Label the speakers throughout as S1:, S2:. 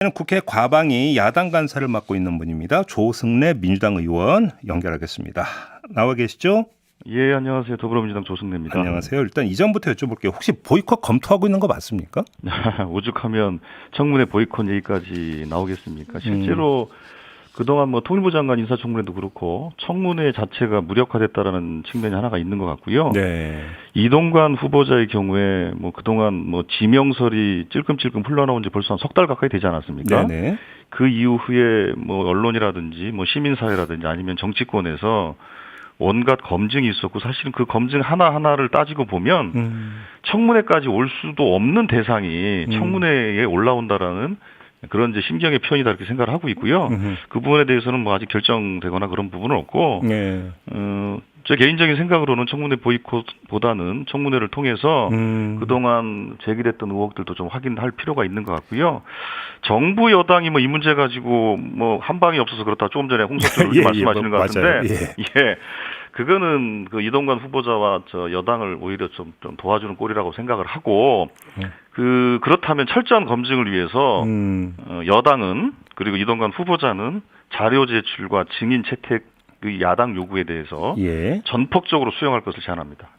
S1: 국회 과방위 야당 간사를 맡고 있는 분입니다. 조승래 민주당 의원 연결하겠습니다. 나와 계시죠?
S2: 예, 안녕하세요. 더불어민주당 조승래입니다.
S1: 안녕하세요. 일단 이전부터 여쭤볼게요. 혹시 보이콧 검토하고 있는 거 맞습니까?
S2: 오죽하면 청문회 보이콧 얘기까지 나오겠습니까? 실제로 그동안 뭐 통일부 장관 인사청문회도 그렇고 청문회 자체가 무력화됐다라는 측면이 하나가 있는 것 같고요.
S1: 네.
S2: 이동관 후보자의 경우에 뭐 그동안 뭐 지명설이 찔끔찔끔 흘러나온 지 벌써 한 석 달 가까이 되지 않았습니까?
S1: 네네.
S2: 그 이후에 뭐 언론이라든지 뭐 시민사회라든지 아니면 정치권에서 온갖 검증이 있었고 사실은 그 검증 하나하나를 따지고 보면 청문회까지 올 수도 없는 대상이 청문회에 올라온다라는 그런 이제 심경의 표현이다 이렇게 생각을 하고 있고요. 그 부분에 대해서는 뭐 아직 결정되거나 그런 부분은 없고,
S1: 네.
S2: 제 개인적인 생각으로는 청문회 보이콧보다는 청문회를 통해서 그동안 제기됐던 의혹들도 좀 확인할 필요가 있는 것 같고요. 정부 여당이 뭐 이 문제 가지고 뭐 한 방이 없어서 그렇다 조금 전에 홍석준
S1: 예,
S2: 말씀하시는 것 같은데,
S1: 예.
S2: 그거는 그 이동관 후보자와 저 여당을 오히려 좀 도와주는 꼴이라고 생각을 하고, 그렇다면 철저한 검증을 위해서 여당은 그리고 이동관 후보자는 자료 제출과 증인 채택 그 야당 요구에 대해서
S1: 예.
S2: 전폭적으로 수용할 것을 제안합니다.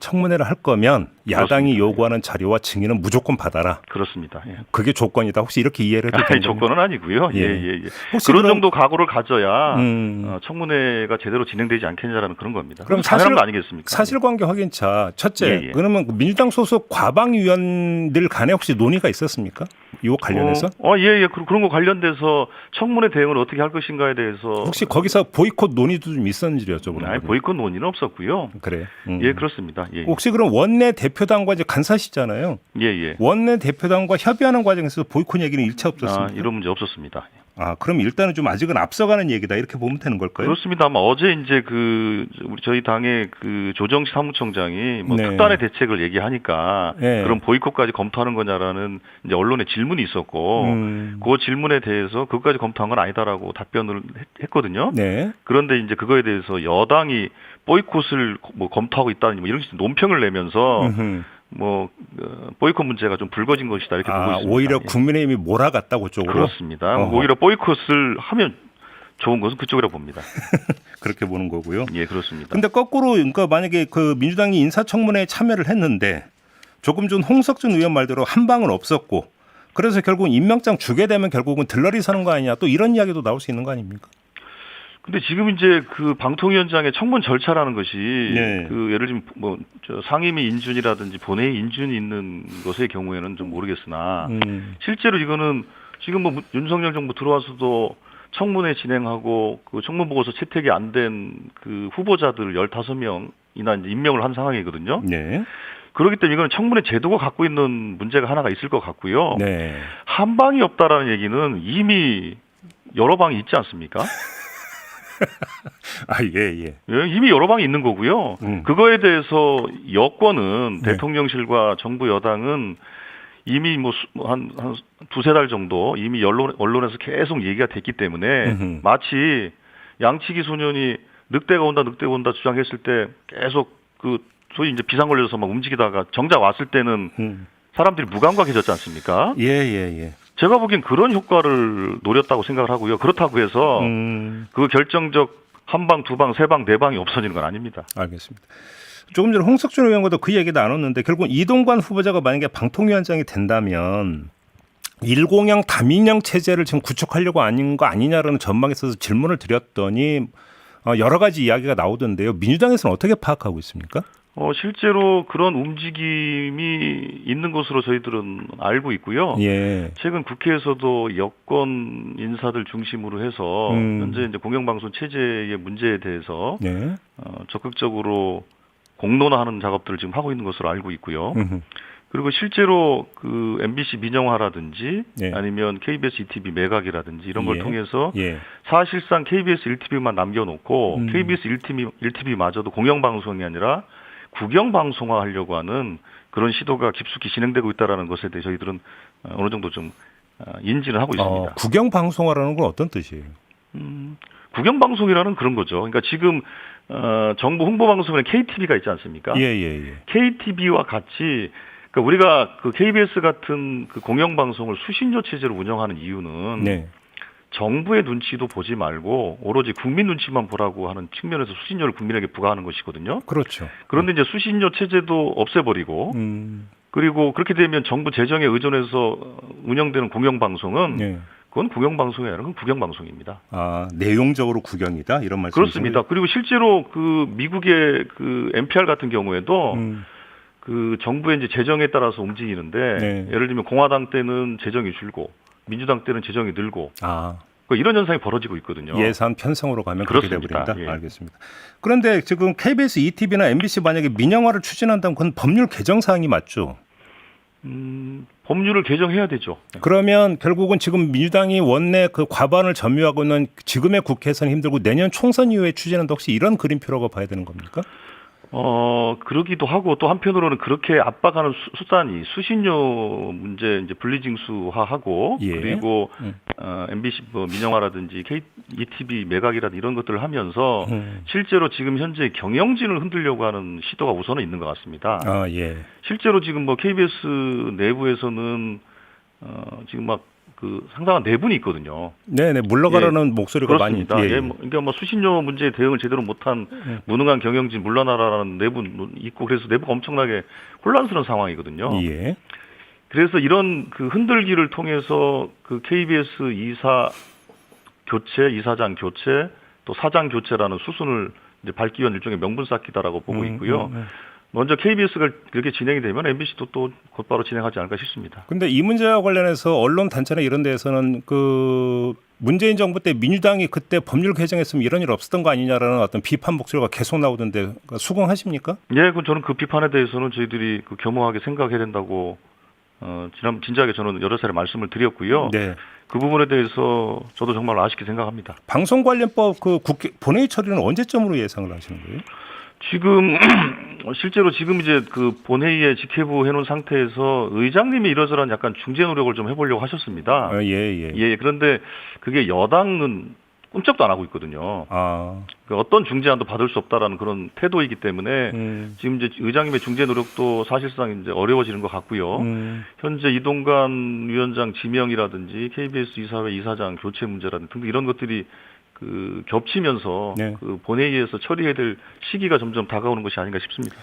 S1: 청문회를 할 거면 야당이
S2: 그렇습니다.
S1: 요구하는 자료와 증인은 무조건 받아라.
S2: 그렇습니다. 예.
S1: 그게 조건이다. 혹시 이렇게 이해를 해도 되나요?
S2: 조건은 아니고요.
S1: 예.
S2: 예.
S1: 혹시
S2: 그런 정도 각오를 가져야
S1: 청문회가
S2: 청문회가 제대로 진행되지 않겠냐라는 그런 겁니다.
S1: 그럼
S2: 당연한 거 아니겠습니까?
S1: 사실관계 확인차 첫째,
S2: 예.
S1: 그러면 민주당 소속 과방위원들 간에 혹시 논의가 있었습니까? 이 관련해서?
S2: 예. 그런 거 관련돼서 청문회 대응을 어떻게 할 것인가에 대해서
S1: 혹시 거기서 보이콧 논의도 좀 있었는지 여쭤보는 거예요.
S2: 보이콧 논의는 없었고요.
S1: 그래요.
S2: 예, 그렇습니다. 예.
S1: 혹시 그럼 원내 대표당과 이제 간사시잖아요.
S2: 예.
S1: 원내 대표당과 협의하는 과정에서 보이콧 얘기는 일차 없었습니까?
S2: 이런 문제 없었습니다.
S1: 그럼 일단은 좀 아직은 앞서가는 얘기다 이렇게 보면 되는 걸까요?
S2: 그렇습니다. 아마 어제 이제 우리 저희 당의 그 조정식 사무총장이 뭐
S1: 네.
S2: 특단의 대책을 얘기하니까
S1: 네.
S2: 그럼 보이콧까지 검토하는 거냐라는 이제 언론의 질문이 있었고 그 질문에 대해서 그것까지 검토한 건 아니다라고 답변을 했거든요.
S1: 네.
S2: 그런데 이제 그거에 대해서 여당이 보이콧을 뭐 검토하고 있다는 뭐 이런 논평을 내면서 보이콧 문제가 좀 불거진 것이다 이렇게 보고 있습니다.
S1: 오히려 국민의힘이 몰아갔다고 쪽으로?
S2: 그렇습니다. 오히려 보이콧을 하면 좋은 것은 그쪽이라고 봅니다.
S1: 그렇게 보는 거고요.
S2: 예, 그렇습니다.
S1: 근데 거꾸로 그러니까 만약에 그 민주당이 인사청문회에 참여를 했는데 조금 전 홍석준 의원 말대로 한 방은 없었고 그래서 결국 임명장 주게 되면 결국은 들러리 서는 거 아니냐 또 이런 이야기도 나올 수 있는 거 아닙니까?
S2: 근데 지금 이제 그 방통위원장의 청문 절차라는 것이
S1: 네.
S2: 그 예를 들면 뭐 저 상임위 인준이라든지 본회의 인준이 있는 것의 경우에는 좀 모르겠으나 실제로 이거는 지금 뭐 윤석열 정부 들어와서도 청문회 진행하고 그 청문 보고서 채택이 안 된 그 후보자들 15명이나 이제 임명을 한 상황이거든요.
S1: 네.
S2: 그렇기 때문에 이거는 청문회 제도가 갖고 있는 문제가 하나가 있을 것 같고요.
S1: 네.
S2: 한 방이 없다라는 얘기는 이미 여러 방이 있지 않습니까?
S1: 예.
S2: 이미 여러 방이 있는 거고요. 그거에 대해서 여권은
S1: 네.
S2: 대통령실과 정부 여당은 이미 한 두세 달 정도 이미 언론에서 계속 얘기가 됐기 때문에 마치 양치기 소년이 늑대가 온다 주장했을 때 계속 그 소위 이제 비상 걸려서 막 움직이다가 정작 왔을 때는 사람들이 무감각해졌지 않습니까?
S1: 예.
S2: 제가 보기엔 그런 효과를 노렸다고 생각을 하고요. 그렇다고 해서 그 결정적 한 방, 두 방, 세 방, 네 방이 없어지는 건 아닙니다.
S1: 알겠습니다. 조금 전에 홍석준 의원과도 그 얘기 나눴는데 결국 이동관 후보자가 만약에 방통위원장이 된다면 1공형 다민형 체제를 지금 구축하려고 아닌 거 아니냐라는 전망에 있어서 질문을 드렸더니 여러 가지 이야기가 나오던데요. 민주당에서는 어떻게 파악하고 있습니까?
S2: 실제로 그런 움직임이 있는 것으로 저희들은 알고 있고요.
S1: 예.
S2: 최근 국회에서도 여권 인사들 중심으로 해서 현재 이제 공영방송 체제의 문제에 대해서
S1: 예.
S2: 적극적으로 공론화하는 작업들을 지금 하고 있는 것으로 알고 있고요. 그리고 실제로 그 MBC 민영화라든지
S1: 예.
S2: 아니면 KBS ETV 매각이라든지 이런 걸 통해서
S1: 예.
S2: 사실상 KBS 1TV만 남겨놓고 KBS 1TV마저도 공영방송이 아니라 국영방송화 하려고 하는 그런 시도가 깊숙이 진행되고 있다는 것에 대해 저희들은 어느 정도 좀 인지는 하고 있습니다.
S1: 국영방송화라는 건 어떤 뜻이에요?
S2: 국영방송이라는 그런 거죠. 그러니까 지금 정부 홍보방송에는 KTV가 있지 않습니까?
S1: 예.
S2: KTV와 같이 그러니까 우리가 그 KBS 같은 그 공영방송을 수신료 체제로 운영하는 이유는
S1: 네.
S2: 정부의 눈치도 보지 말고 오로지 국민 눈치만 보라고 하는 측면에서 수신료를 국민에게 부과하는 것이거든요.
S1: 그렇죠.
S2: 그런데 이제 수신료 체제도 없애버리고 그리고 그렇게 되면 정부 재정에 의존해서 운영되는 공영방송은
S1: 네.
S2: 그건 공영방송이 아니라 그건 국영방송입니다.
S1: 아, 내용적으로 국영이다 이런 말씀이시죠?
S2: 그렇습니다. 그리고 실제로 그 미국의 그 NPR 같은 경우에도 그 정부의 이제 재정에 따라서 움직이는데
S1: 네.
S2: 예를 들면 공화당 때는 재정이 줄고 민주당 때는 재정이 늘고
S1: 아,
S2: 이런 현상이 벌어지고 있거든요.
S1: 예산 편성으로 가면 그렇게
S2: 그렇습니다.
S1: 돼버린다.
S2: 예.
S1: 알겠습니다. 그런데 지금 KBS, ETV나 MBC 만약에 민영화를 추진한다면 그건 법률 개정 사항이 맞죠?
S2: 법률을 개정해야 되죠.
S1: 그러면 결국은 지금 민주당이 원내 그 과반을 점유하고 있는 지금의 국회에서는 힘들고 내년 총선 이후에 추진한다 혹시 이런 그림표라고 봐야 되는 겁니까?
S2: 그러기도 하고 또 한편으로는 그렇게 압박하는 수단이 수신료 문제 이제 분리징수화하고
S1: 예.
S2: 그리고 MBC 뭐 민영화라든지 ETV 매각이라든지 이런 것들을 하면서 실제로 지금 현재 경영진을 흔들려고 하는 시도가 우선은 있는 것 같습니다.
S1: 아, 예.
S2: 실제로 지금 뭐 KBS 내부에서는 지금 막 그 상당한 내분이 있거든요.
S1: 네네 물러가라는 목소리가
S2: 그렇습니다.
S1: 많이.
S2: 예. 그러니까 뭐 수신료 문제에 대응을 제대로 못한 무능한 경영진 물러나라라는 내분 있고 그래서 내부가 엄청나게 혼란스러운 상황이거든요.
S1: 예.
S2: 그래서 이런 그 흔들기를 통해서 그 KBS 이사 교체, 이사장 교체, 또 사장 교체라는 수순을 이제 밟기 위한 일종의 명분 쌓기다라고 보고 있고요. 먼저 KBS가 그렇게 진행이 되면 MBC도 또 곧바로 진행하지 않을까 싶습니다.
S1: 근데 이 문제와 관련해서 언론 단체나 이런 데에서는 그 문재인 정부 때 민주당이 그때 법률 개정했으면 이런 일 없었던 거 아니냐라는 어떤 비판 목소리가 계속 나오던데 수긍하십니까?
S2: 예, 그 저는 그 비판에 대해서는 저희들이 그 겸허하게 생각해야 된다고 진작에 저는 여러 차례 말씀을 드렸고요.
S1: 네.
S2: 그 부분에 대해서 저도 정말 아쉽게 생각합니다.
S1: 방송관련법 그 국회 본회의 처리는 언제쯤으로 예상을 하시는 거예요?
S2: 지금 실제로 지금 이제 그 본회의에 직회부 해놓은 상태에서 의장님이 이러저러한 약간 중재 노력을 좀 해보려고 하셨습니다.
S1: 아, 예.
S2: 예, 그런데 그게 여당은 꿈쩍도 안 하고 있거든요.
S1: 아,
S2: 그 어떤 중재안도 받을 수 없다라는 그런 태도이기 때문에 지금 이제 의장님의 중재 노력도 사실상 이제 어려워지는 것 같고요. 현재 이동관 위원장 지명이라든지 KBS 이사회 이사장 교체 문제라든지 등등 이런 것들이 그 겹치면서
S1: 네.
S2: 그 본회의에서 처리해야 될 시기가 점점 다가오는 것이 아닌가 싶습니다.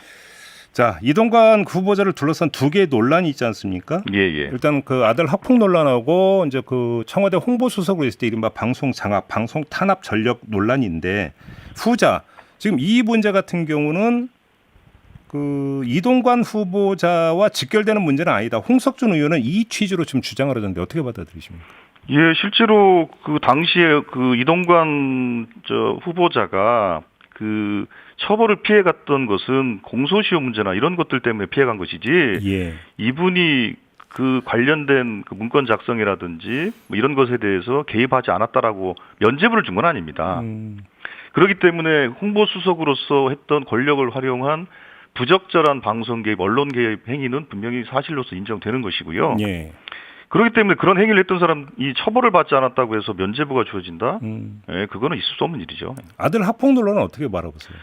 S1: 자 이동관 후보자를 둘러싼 두 개의 논란이 있지 않습니까?
S2: 예.
S1: 일단 그 아들 학폭 논란하고 이제 그 청와대 홍보수석으로 있을 때 이른바 방송 장악, 방송 탄압 전력 논란인데 후자 지금 이 문제 같은 경우는 그 이동관 후보자와 직결되는 문제는 아니다. 홍석준 의원은 이 취지로 지금 주장을 하던데 어떻게 받아들이십니까?
S2: 예, 실제로 그 당시에 그 이동관 후보자가 그 처벌을 피해갔던 것은 공소시효 문제나 이런 것들 때문에 피해간 것이지.
S1: 예.
S2: 이분이 그 관련된 그 문건 작성이라든지 뭐 이런 것에 대해서 개입하지 않았다라고 면죄부를 준 건 아닙니다. 그렇기 때문에 홍보수석으로서 했던 권력을 활용한 부적절한 방송 개입, 언론 개입 행위는 분명히 사실로서 인정되는 것이고요.
S1: 예.
S2: 그렇기 때문에 그런 행위를 했던 사람이 처벌을 받지 않았다고 해서 면죄부가 주어진다? 예, 그거는 있을 수 없는 일이죠.
S1: 아들 학폭 논란은 어떻게 바라보세요?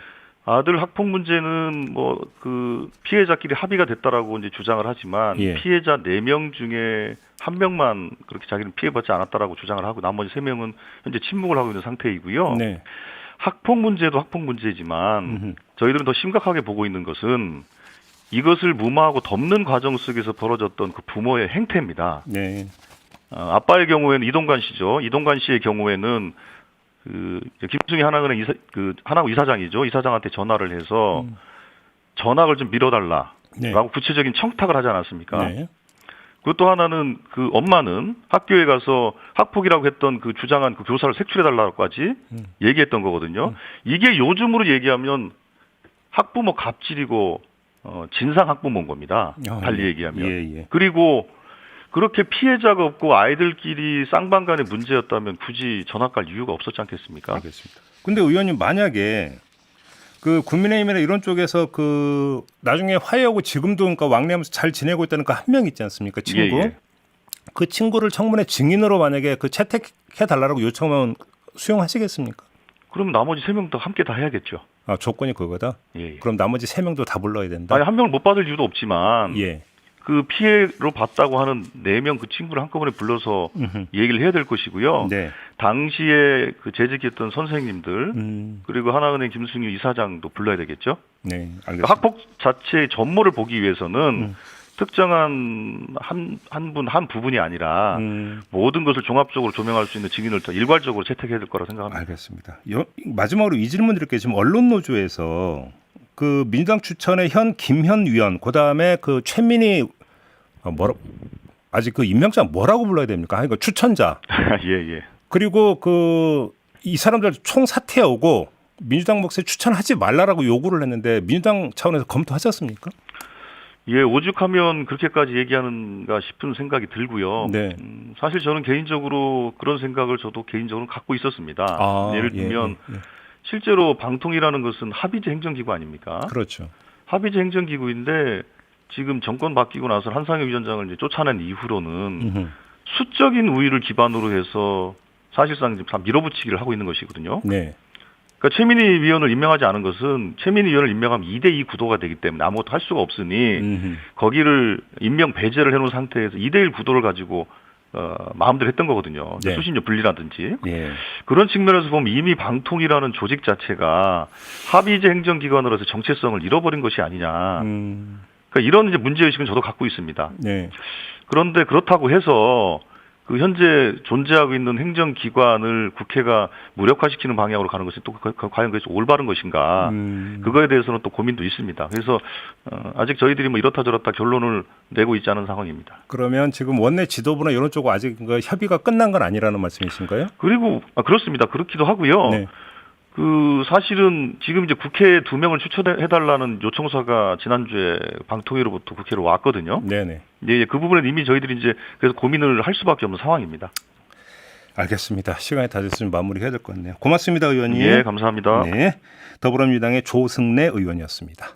S2: 아들 학폭 문제는 뭐 그 피해자끼리 합의가 됐다라고 이제 주장을 하지만
S1: 예.
S2: 피해자 4명 중에 1명만 그렇게 자기는 피해받지 않았다라고 주장을 하고 나머지 3명은 현재 침묵을 하고 있는 상태이고요.
S1: 네.
S2: 학폭 문제도 학폭 문제지만 저희들은 더 심각하게 보고 있는 것은 이것을 무마하고 덮는 과정 속에서 벌어졌던 그 부모의 행태입니다.
S1: 네.
S2: 아빠의 경우에는 이동관 씨죠. 이동관 씨의 경우에는 그 김승희 하나은행 하나은행 이사장이죠. 이사장한테 전화를 해서 전학을 좀 미뤄달라라고
S1: 네.
S2: 구체적인 청탁을 하지 않았습니까?
S1: 네.
S2: 그것도 하나는 그 엄마는 학교에 가서 학폭이라고 했던 그 주장한 그 교사를 색출해달라고까지 얘기했던 거거든요. 이게 요즘으로 얘기하면 학부모 갑질이고 진상 학부모인 겁니다. 달리 얘기하면.
S1: 예.
S2: 그리고 그렇게 피해자가 없고 아이들끼리 쌍방간의 문제였다면 굳이 전학 갈 이유가 없었지 않겠습니까?
S1: 알겠습니다. 근데 의원님 만약에 그 국민의힘이나 이런 쪽에서 그 나중에 화해하고 지금도 그러니까 왕래하면서 잘 지내고 있다는 그 한 명 있지 않습니까? 친구.
S2: 예.
S1: 그 친구를 청문회 증인으로 만약에 그 채택해 달라고 요청하면 수용하시겠습니까?
S2: 그럼 나머지 3명도 함께 다 해야겠죠.
S1: 아, 조건이 그거다.
S2: 예.
S1: 그럼 나머지 3명도 다 불러야 된다.
S2: 아니 한 명을 못 받을 이유도 없지만
S1: 예.
S2: 그 피해로 봤다고 하는 4명 그 친구를 한꺼번에 불러서 얘기를 해야 될 것이고요.
S1: 네.
S2: 당시에 그 재직했던 선생님들 그리고 하나은행 김승유 이사장도 불러야 되겠죠.
S1: 네,
S2: 그러니까
S1: 알겠습니다.
S2: 학폭 자체의 전모를 보기 위해서는 특정한 한 부분이 아니라 모든 것을 종합적으로 조명할 수 있는 증인을 더 일괄적으로 채택해야 될 거라 생각합니다.
S1: 알겠습니다. 마지막으로 이 질문 드릴게요. 지금 언론노조에서 그 민주당 추천의 현 김현 위원, 그 다음에 그 최민희 아직 그 임명자 뭐라고 불러야 됩니까? 그러니까 추천자.
S2: 예.
S1: 그리고 그 이 사람들 총 사퇴하고 민주당 몫에 추천하지 말라라고 요구를 했는데 민주당 차원에서 검토하셨습니까?
S2: 예, 오죽하면 그렇게까지 얘기하는가 싶은 생각이 들고요.
S1: 네.
S2: 사실 저는 개인적으로 그런 생각을 저도 개인적으로 갖고 있었습니다. 예를 들면 실제로 방통이라는 것은 합의제 행정기구 아닙니까?
S1: 그렇죠.
S2: 합의제 행정기구인데 지금 정권 바뀌고 나서 한상혁 위원장을 이제 쫓아낸 이후로는 수적인 우위를 기반으로 해서 사실상 지금 다 밀어붙이기를 하고 있는 것이거든요.
S1: 네.
S2: 그러니까 최민희 위원을 임명하지 않은 것은 최민희 위원을 임명하면 2대2 구도가 되기 때문에 아무것도 할 수가 없으니 거기를 임명 배제를 해놓은 상태에서 2대1 구도를 가지고 마음대로 했던 거거든요.
S1: 네.
S2: 수신료 분리라든지.
S1: 예.
S2: 그런 측면에서 보면 이미 방통이라는 조직 자체가 합의제 행정기관으로서 정체성을 잃어버린 것이 아니냐. 그러니까 이런 이제 문제의식은 저도 갖고 있습니다.
S1: 네.
S2: 그런데 그렇다고 해서 그 현재 존재하고 있는 행정기관을 국회가 무력화시키는 방향으로 가는 것이 또 과연 그것이 올바른 것인가? 그거에 대해서는 또 고민도 있습니다. 그래서 아직 저희들이 뭐 이렇다 저렇다 결론을 내고 있지 않은 상황입니다.
S1: 그러면 지금 원내 지도부나 이런 쪽은 아직 그 협의가 끝난 건 아니라는 말씀이신가요?
S2: 그리고 그렇습니다. 그렇기도 하고요.
S1: 네.
S2: 그 사실은 지금 이제 국회에 2명을 추천해달라는 요청서가 지난주에 방통위로부터 국회로 왔거든요.
S1: 네네.
S2: 예, 그 부분은 이미 저희들이 이제 그래서 고민을 할 수밖에 없는 상황입니다.
S1: 알겠습니다. 시간이 다 됐으면 마무리해야 될 것 같네요. 고맙습니다, 의원님.
S2: 예, 감사합니다.
S1: 네. 더불어민주당의 조승래 의원이었습니다.